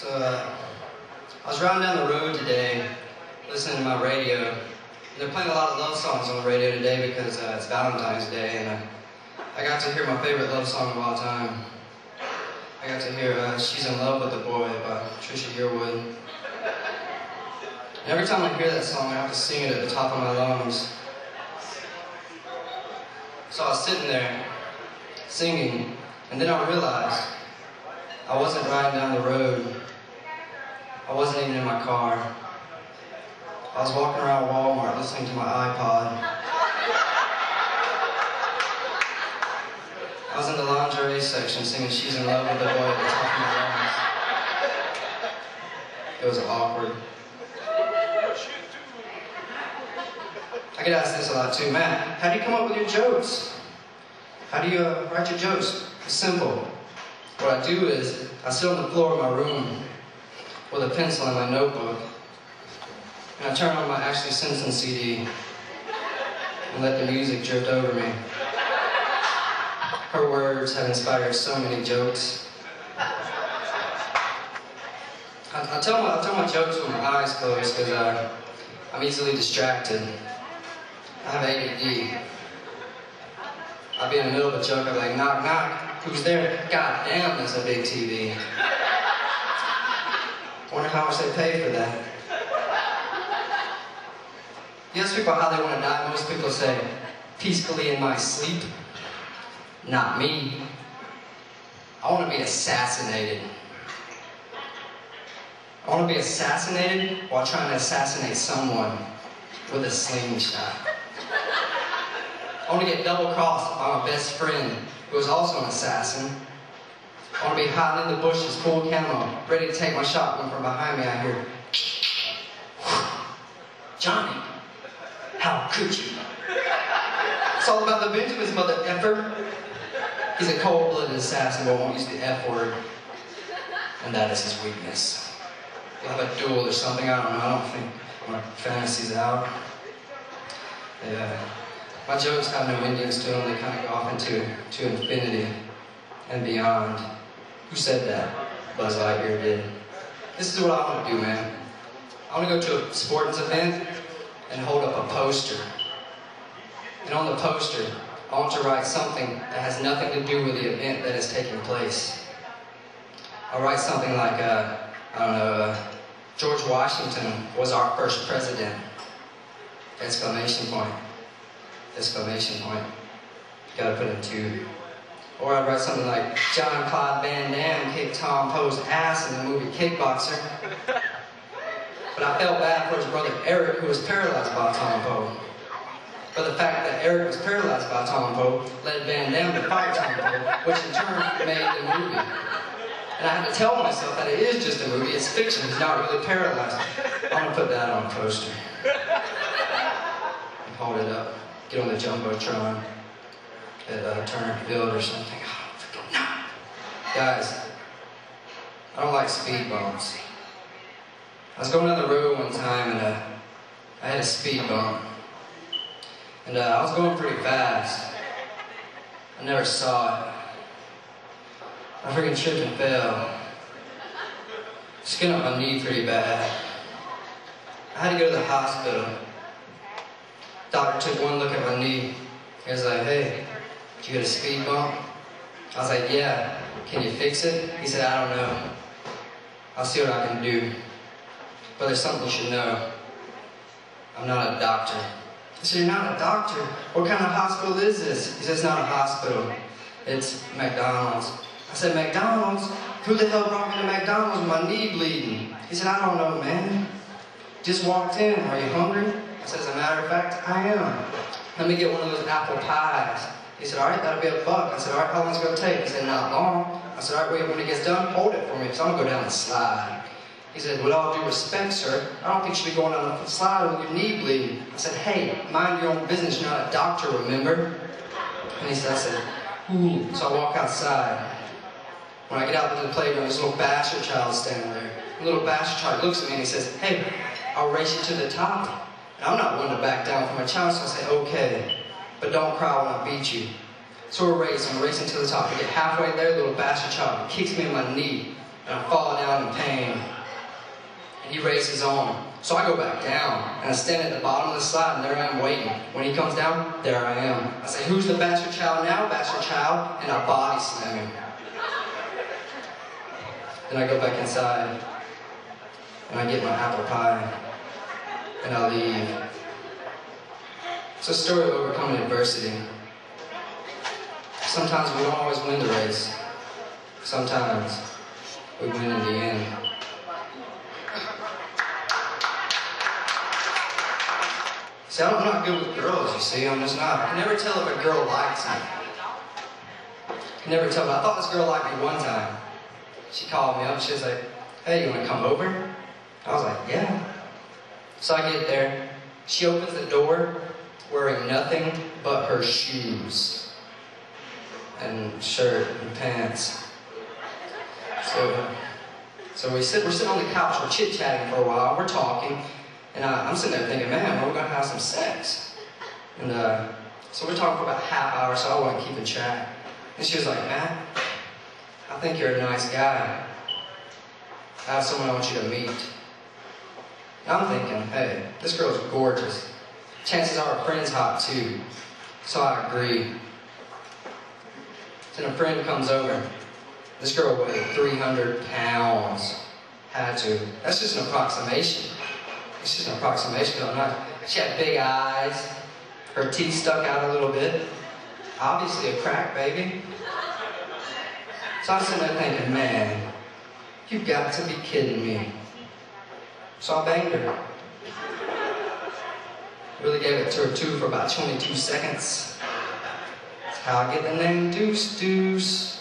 I was riding down the road today, listening to my radio, and they're playing a lot of love songs on the radio today because it's Valentine's Day, and I got to hear my favorite love song of all time. I got to hear She's in Love with the Boy by Trisha Yearwood. And every time I hear that song, I have to sing it at the top of my lungs. So I was sitting there, singing, and then I realized I wasn't riding down the road. I wasn't even in my car. I was walking around Walmart listening to my iPod. I was in the lingerie section singing She's in Love with the Boy at the top of my lungs. It was awkward. I get asked this a lot too. Matt, how do you come up with your jokes? How do you write your jokes? It's simple. What I do is, I sit on the floor of my room with a pencil and my notebook, and I turn on my Ashley Simpson CD and let the music drift over me. Her words have inspired so many jokes. I tell my jokes with my eyes closed because I'm easily distracted. I have ADD. I'll be in the middle of a joke, I'll be like, knock, knock, who's there? God damn, that's a big TV. Wonder how much they pay for that. You ask people how they want to die, most people say, peacefully in my sleep. Not me. I want to be assassinated. I want to be assassinated while trying to assassinate someone with a slingshot. I want to get double-crossed by my best friend, who is also an assassin. I want to be hiding in the bushes, full camo, ready to take my shot when from behind me I hear, Johnny, how could you? It's all about the Benjamins, mother effer. He's a cold-blooded assassin, but won't use the F word, and that is his weakness. We'll have a duel or something, I don't know. I don't think my fantasy's out. My jokes have no endings to them. They kind of go off into infinity and beyond. Who said that? Buzz Lightyear did. This is what I want to do, man. I want to go to a sports event and hold up a poster. And on the poster, I want to write something that has nothing to do with the event that is taking place. I'll write something like, I don't know, George Washington was our first president. Exclamation point. Exclamation point. You gotta put it in two. Or I'd write something like, John Claude Van Damme kicked Tom Poe's ass in the movie Kickboxer. But I felt bad for his brother Eric, who was paralyzed by Tom Poe. But the fact that Eric was paralyzed by Tom Poe led Van Damme to fight Tom Poe, which in turn made the movie. And I had to tell myself that it is just a movie, it's fiction, he's not really paralyzed. I'm gonna put that on a poster. And hold it up. Get on the Jumbotron at Turner Field or something. Oh, freaking no! Guys, I don't like speed bumps. I was going down the road one time and I had a speed bump. And I was going pretty fast. I never saw it. I freaking tripped and fell. Skinned up my knee pretty bad. I had to go to the hospital. Doctor took one look at my knee. He was like, hey, did you get a speed bump? I was like, yeah. Can you fix it? He said, I don't know. I'll see what I can do. But there's something you should know. I'm not a doctor. I said, you're not a doctor? What kind of hospital is this? He said, it's not a hospital. It's McDonald's. I said, McDonald's? Who the hell brought me to McDonald's with my knee bleeding? He said, I don't know, man. Just walked in. Are you hungry? I said, as a matter of fact, I am. Let me get one of those apple pies. He said, all right, that'll be $1. I said, all right, how long is it going to take? He said, not long. I said, all right, wait, when it gets done, hold it for me, because I'm going to go down the slide. He said, with all due respect, sir, I don't think you should be going down the slide with your knee bleeding. I said, hey, mind your own business, you're not a doctor, remember? And he said, I said, ooh. So I walk outside. When I get out to the playground, this little bastard child standing there. The little bastard child looks at me and he says, hey, I'll race you to the top. And I'm not one to back down from a challenge, so I say, okay, but don't cry when I beat you. So we're racing to the top. We get halfway there, little bastard child kicks me in my knee. and I fall down in pain. And he raises his arm. So I go back down, and I stand at the bottom of the slide, and there I am waiting. When he comes down, there I am. I say, "Who's the bastard child now, bastard child?" And I body slam him. Then I go back inside, and I get my apple pie, and I leave. It's a story of overcoming adversity. Sometimes we don't always win the race. Sometimes we win in the end. See, I'm not good with girls, you see. I'm just not. I can never tell if a girl likes me. I can never tell, but I thought this girl liked me one time. She called me up, she was like, "Hey, you want to come over?" I was like, "Yeah." So I get there. She opens the door wearing nothing but her shoes and shirt and pants. So we're sitting on the couch, we're chit-chatting for a while, we're talking, and I'm sitting there thinking, man, we're gonna have some sex. And so we're talking for about a half hour, so I wasn't keeping track. And she was like, "Matt, I think you're a nice guy. I have someone I want you to meet." And I'm thinking, hey, this girl's gorgeous. Chances are her friend's hot too. So I agree. Then a friend comes over. This girl weighed 300 pounds. Had to. That's just an approximation. It's just an approximation. She had big eyes. Her teeth stuck out a little bit. Obviously a crack baby. So I'm sitting there thinking, man, you've got to be kidding me. So I banged her. Really gave it to her too for about 22 seconds. That's how I get the name Deuce Deuce.